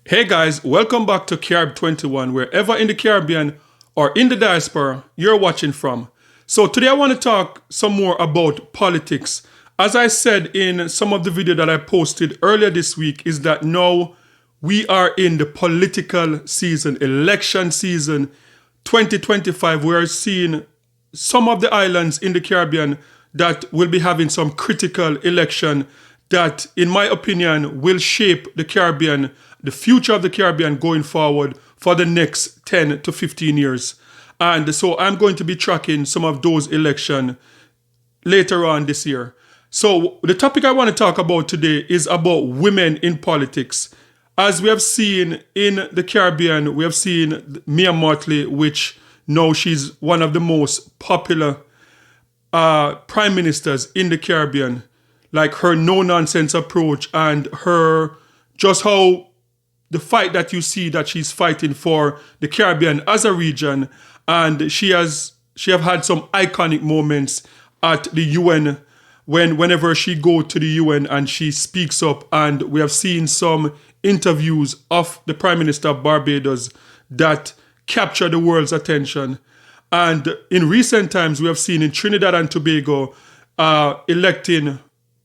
Hey guys, welcome back to Carib 21, wherever in the Caribbean or in the diaspora you're watching from. So today I want to talk some more about politics. As I said in some of the video that I posted earlier this week, is that now we are in the political season, election season 2025. We are seeing some of the islands in the Caribbean that will be having some critical election that, in my opinion, will shape the Caribbean, the future of the Caribbean going forward for the next 10 to 15 years. And so I'm going to be tracking some of those elections later on this year. So the topic I want to talk about today is about women in politics. As we have seen in the Caribbean, we have seen Mia Mottley, which now she's one of the most popular prime ministers in the Caribbean. Like her no-nonsense approach and her just how the fight that you see that she's fighting for the Caribbean as a region, and she have had some iconic moments at the UN whenever she go to the UN and she speaks up, and we have seen some interviews of the Prime Minister of Barbados that capture the world's attention. And in recent times, we have seen in Trinidad and Tobago electing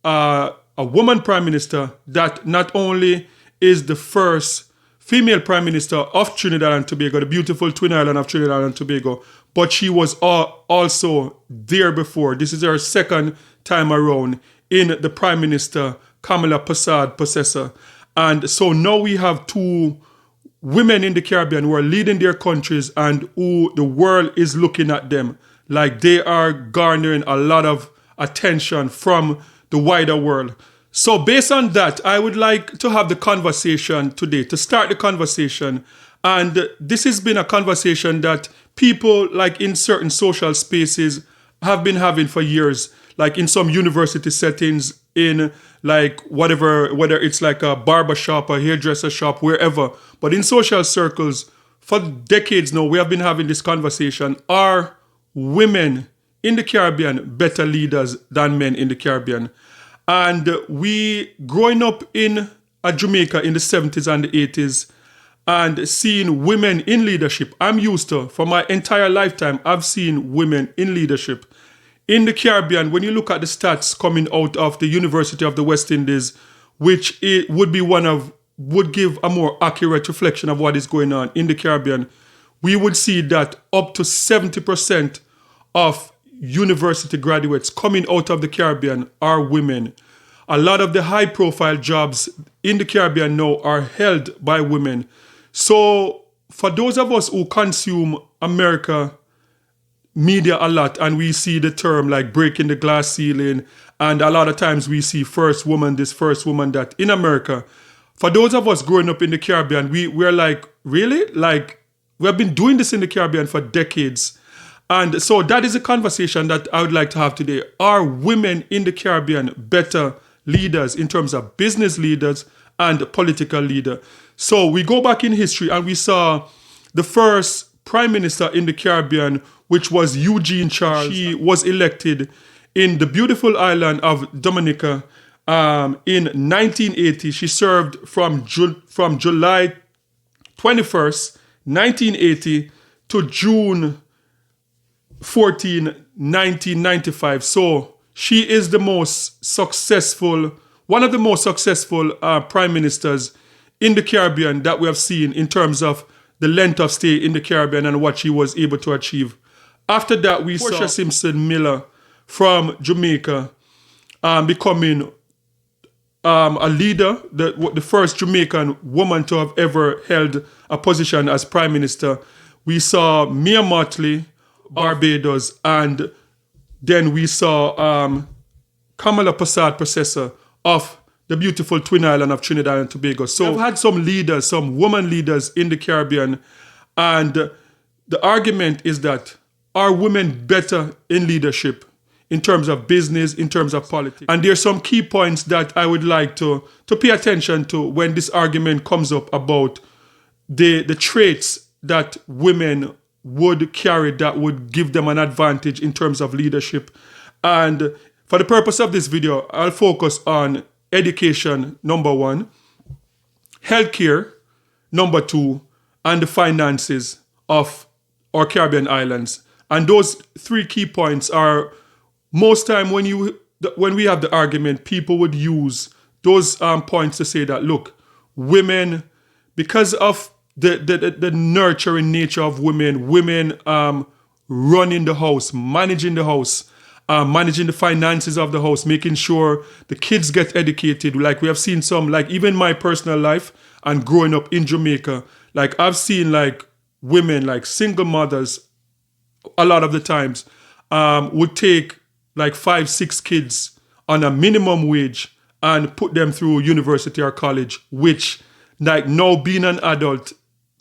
a woman prime minister that not only is the first female prime minister of Trinidad and Tobago, the beautiful twin island of Trinidad and Tobago, but she was also there before. This is her second time around in the prime minister Kamala Persad possessor. And so now we have two women in the Caribbean who are leading their countries and who the world is looking at them like they are garnering a lot of attention from the wider world. So based on that, I would like to have the conversation today, to start the conversation. And this has been a conversation that people like in certain social spaces have been having for years, like in some university settings, in like whatever, whether it's like a barber shop, a hairdresser shop, wherever. But in social circles, for decades now, we have been having this conversation. Are women in the Caribbean better leaders than men in the Caribbean? And we, growing up in Jamaica in the 70s and the 80s and seeing women in leadership, I'm used to, for my entire lifetime, I've seen women in leadership. In the Caribbean, when you look at the stats coming out of the University of the West Indies, which it would give a more accurate reflection of what is going on in the Caribbean, we would see that up to 70% of university graduates coming out of the Caribbean are women. A lot of the high-profile jobs in the Caribbean now are held by women. So for those of us who consume America media a lot, and we see the term like breaking the glass ceiling, and a lot of times we see first woman this, first woman that in America. For those of us growing up in the Caribbean, we're like, really? Like, we have been doing this in the Caribbean for decades. And so that is a conversation that I would like to have today. Are women in the Caribbean better leaders in terms of business leaders and political leader? So we go back in history and we saw the first prime minister in the Caribbean, which was Eugene Charles. She was elected in the beautiful island of Dominica in 1980. She served from July 21st, 1980 to June 14, 1995. So she is the most successful, one of the most successful prime ministers in the Caribbean that we have seen in terms of the length of stay in the Caribbean and what she was able to achieve. After that, we saw Portia Simpson Miller from Jamaica becoming a leader, the first Jamaican woman to have ever held a position as prime minister. We saw Mia Mottley, Barbados, and then we saw Kamala Persad possessor of the beautiful twin island of Trinidad and Tobago. So we've had some leaders, some woman leaders in the Caribbean, and the argument is that are women better in leadership in terms of business, in terms of politics? And there's some key points that I would like to pay attention to when this argument comes up about the traits that women would carry that would give them an advantage in terms of leadership. And for the purpose of this video, I'll focus on education, number one, healthcare, number two, and the finances of our Caribbean islands. And those three key points are most time when we have the argument, people would use those points to say that, look, women, because of the nurturing nature of women running the house, managing the house, managing the finances of the house, making sure the kids get educated. Like we have seen some, like even my personal life and growing up in Jamaica, like I've seen like women, like single mothers, a lot of the times would take like 5-6 kids on a minimum wage and put them through university or college, which like now being an adult,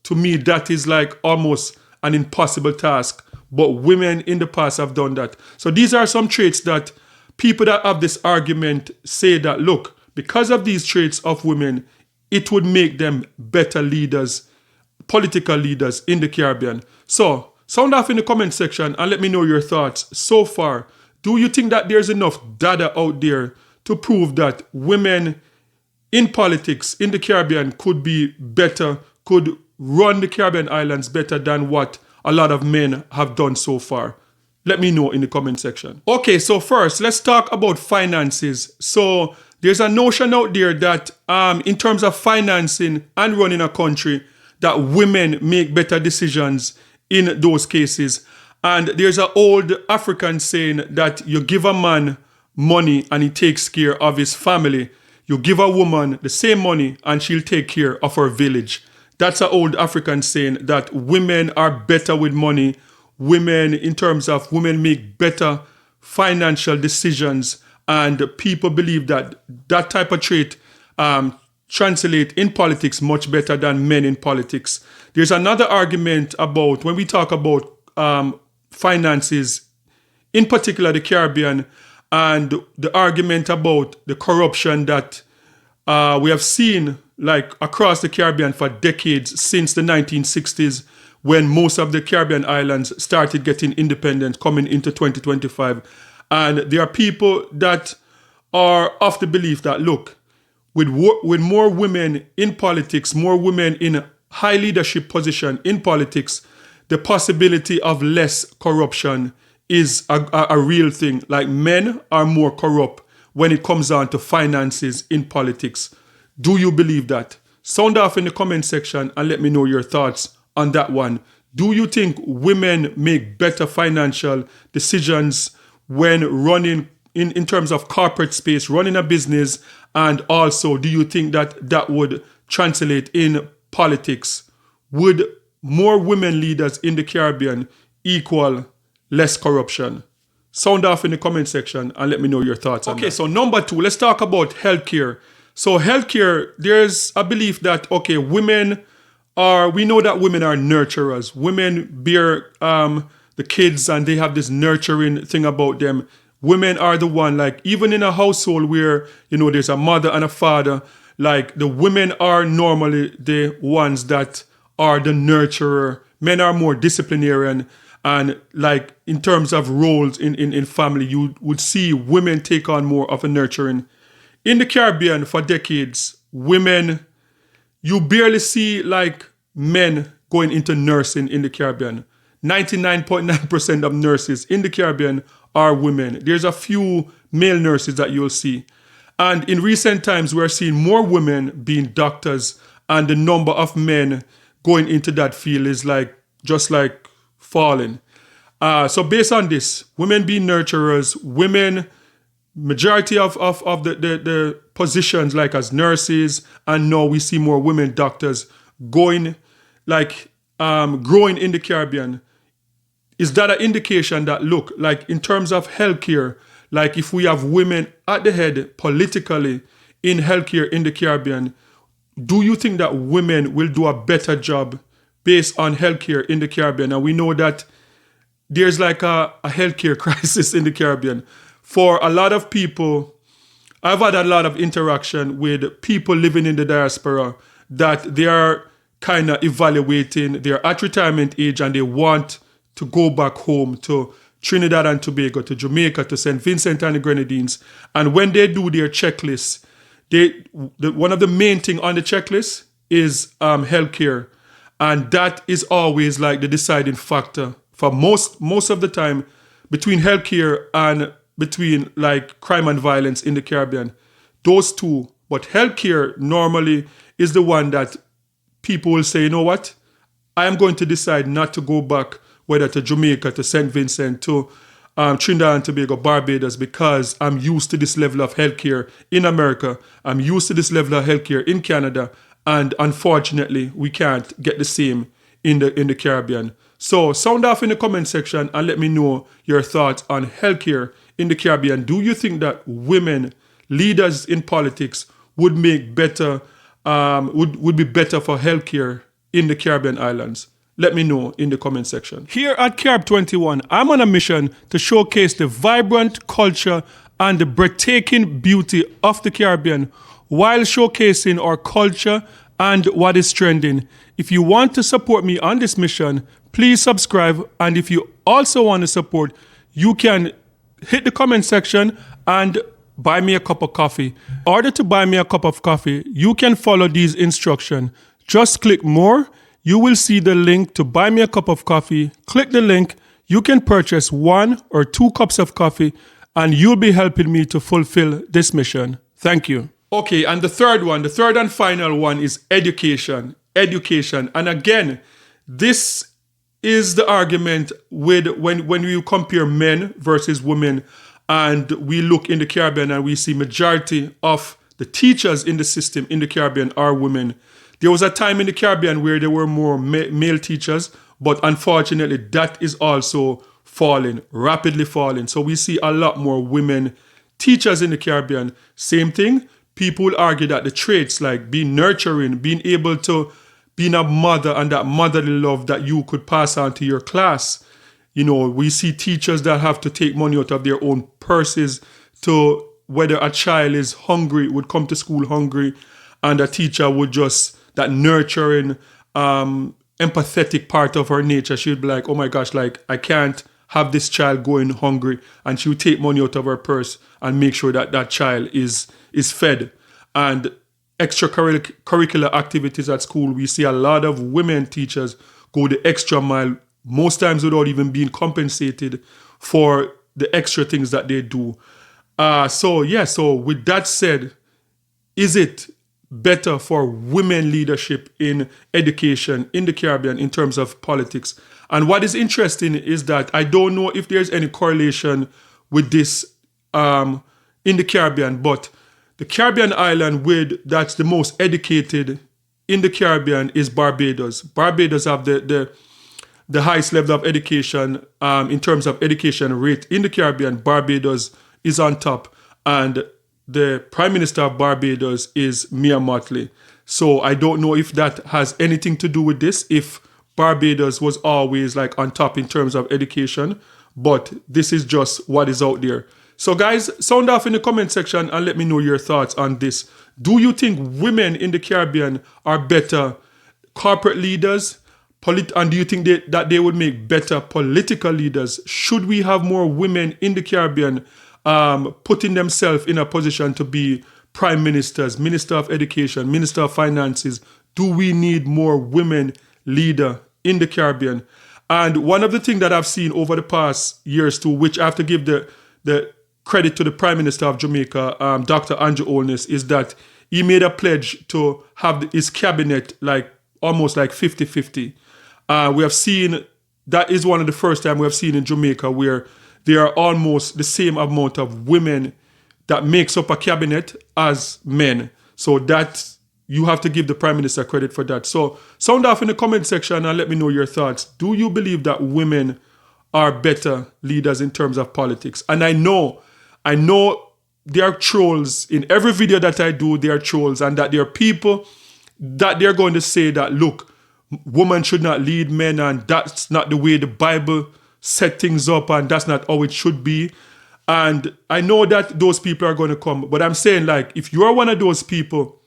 to me, that is like almost an impossible task. But women in the past have done that. So these are some traits that people that have this argument say that, look, because of these traits of women, it would make them better leaders, political leaders in the Caribbean. So sound off in the comment section and let me know your thoughts so far. Do you think that there's enough data out there to prove that women in politics in the Caribbean could be better, could run the Caribbean islands better than what a lot of men have done so far? Let me know in the comment section. Okay, so first, let's talk about finances. So there's a notion out there that in terms of financing and running a country, that women make better decisions in those cases. And there's an old African saying that you give a man money and he takes care of his family. You give a woman the same money and she'll take care of her village. That's an old African saying that women are better with money. Women, in terms of women, make better financial decisions. And people believe that that type of trait translate in politics much better than men in politics. There's another argument about when we talk about finances, in particular the Caribbean, and the argument about the corruption that we have seen like across the Caribbean for decades since the 1960s, when most of the Caribbean islands started getting independent coming into 2025. And there are people that are of the belief that, look, with more women in politics, more women in high leadership position in politics, the possibility of less corruption is a real thing. Like men are more corrupt when it comes down to finances in politics. Do you believe that? Sound off in the comment section and let me know your thoughts on that one. Do you think women make better financial decisions when running in terms of corporate space, running a business? And also, do you think that that would translate in politics? Would more women leaders in the Caribbean equal less corruption? Sound off in the comment section and let me know your thoughts on that. Okay, so number two, let's talk about healthcare. So healthcare, there's a belief that, okay, we know that women are nurturers. Women bear the kids and they have this nurturing thing about them. Women are the one, like even in a household where, there's a mother and a father, like the women are normally the ones that are the nurturer. Men are more disciplinarian. And like in terms of roles in family, you would see women take on more of a nurturing. In the Caribbean for decades, women, you barely see like men going into nursing in the Caribbean. 99.9% of nurses in the Caribbean are women. There's a few male nurses that you'll see. And in recent times, we're seeing more women being doctors, and the number of men going into that field is just falling. So based on this, women being nurturers, women, majority of the positions like as nurses, and now we see more women doctors growing in the Caribbean. Is that an indication that, look, like in terms of healthcare, like if we have women at the head politically in healthcare in the Caribbean, do you think that women will do a better job based on healthcare in the Caribbean? And we know that there's like a healthcare crisis in the Caribbean. For a lot of people, I've had a lot of interaction with people living in the diaspora that they are kind of evaluating, they're at retirement age and they want to go back home to Trinidad and Tobago, to Jamaica, to St. Vincent and the Grenadines. And when they do their checklist, one of the main thing on the checklist is healthcare, and that is always like the deciding factor for most of the time between healthcare and between like crime and violence in the Caribbean. Those two, but healthcare normally is the one that people will say, you know what, I am going to decide not to go back, whether to Jamaica, to St. Vincent, to Trinidad and Tobago, Barbados, because I'm used to this level of healthcare in America. I'm used to this level of healthcare in Canada, and unfortunately, we can't get the same in the Caribbean. So sound off in the comment section and let me know your thoughts on healthcare in the Caribbean. Do you think that women leaders in politics would make better, would be better for healthcare in the Caribbean islands? Let me know in the comment section. Here at Carib 21, I'm on a mission to showcase the vibrant culture and the breathtaking beauty of the Caribbean while showcasing our culture and what is trending. If you want to support me on this mission, please subscribe. And if you also want to support, you can hit the comment section and buy me a cup of coffee. In order to buy me a cup of coffee, you can follow these instructions. Just click more. You will see the link to buy me a cup of coffee. Click the link. You can purchase 1 or 2 cups of coffee and you'll be helping me to fulfill this mission. Thank you. Okay, and the third and final one is education. Education. And again, this is the argument with when you compare men versus women, and we look in the Caribbean and we see majority of the teachers in the system in the Caribbean are women. There was a time in the Caribbean where there were more male teachers, but unfortunately that is also falling, rapidly falling. So we see a lot more women teachers in the Caribbean. Same thing, people argue that the traits like being nurturing, being able to, being a mother and that motherly love that you could pass on to your class. You know, we see teachers that have to take money out of their own purses to, whether a child is hungry, would come to school hungry, and a teacher would just, that nurturing, empathetic part of her nature, she would be like, oh my gosh, like I can't have this child going hungry, and she would take money out of her purse and make sure that that child is fed. And extracurricular activities at school, we see a lot of women teachers go the extra mile, most times without even being compensated for the extra things that they do. So with that said, is it better for women leadership in education in the Caribbean in terms of politics? And what is interesting is that I don't know if there's any correlation with this in the Caribbean, but the Caribbean island that's the most educated in the Caribbean is Barbados. Barbados have the highest level of education in terms of education rate in the Caribbean. Barbados is on top, and the Prime Minister of Barbados is Mia Mottley. So I don't know if that has anything to do with this, if Barbados was always like on top in terms of education, but this is just what is out there. So guys, sound off in the comment section and let me know your thoughts on this. Do you think women in the Caribbean are better corporate leaders? And do you think that they would make better political leaders? Should we have more women in the Caribbean putting themselves in a position to be prime ministers, minister of education, minister of finances? Do we need more women leader in the Caribbean? And one of the things that I've seen over the past years too, which I have to give the credit to the Prime Minister of Jamaica, Dr. Andrew Holness, is that he made a pledge to have his cabinet like almost like 50-50. We have seen, that is one of the first time we have seen in Jamaica where there are almost the same amount of women that makes up a cabinet as men. So that, you have to give the Prime Minister credit for that. So sound off in the comment section and let me know your thoughts. Do you believe that women are better leaders in terms of politics? And I know there are trolls in every video that I do, there are trolls, and that there are people that they're going to say that, look, women should not lead men, and that's not the way the Bible set things up, and that's not how it should be. And I know that those people are going to come, but I'm saying, like, if you're one of those people,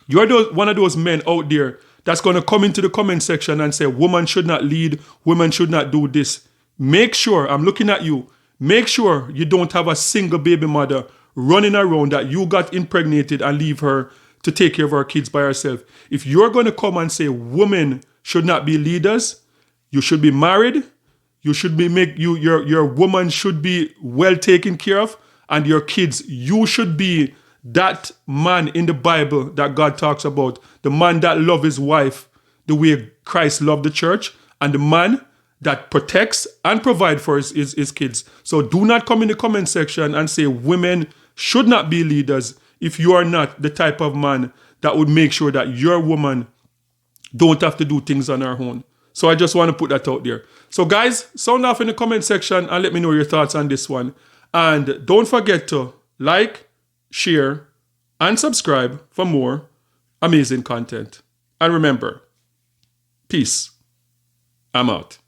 one of those men out there that's going to come into the comment section and say women should not lead, women should not do this, make sure, I'm looking at you, make sure you don't have a single baby mother running around that you got impregnated and leave her to take care of our kids by ourselves. If you're going to come and say women should not be leaders, you should be married, you should be your woman should be well taken care of, and your kids, you should be that man in the Bible that God talks about, the man that loves his wife the way Christ loved the church, and the man that protects and provides for his kids. So do not come in the comment section and say women should not be leaders if you are not the type of man that would make sure that your woman don't have to do things on her own. So I just want to put that out there. So guys, sound off in the comment section and let me know your thoughts on this one. And don't forget to like, share, and subscribe for more amazing content. And remember, peace. I'm out.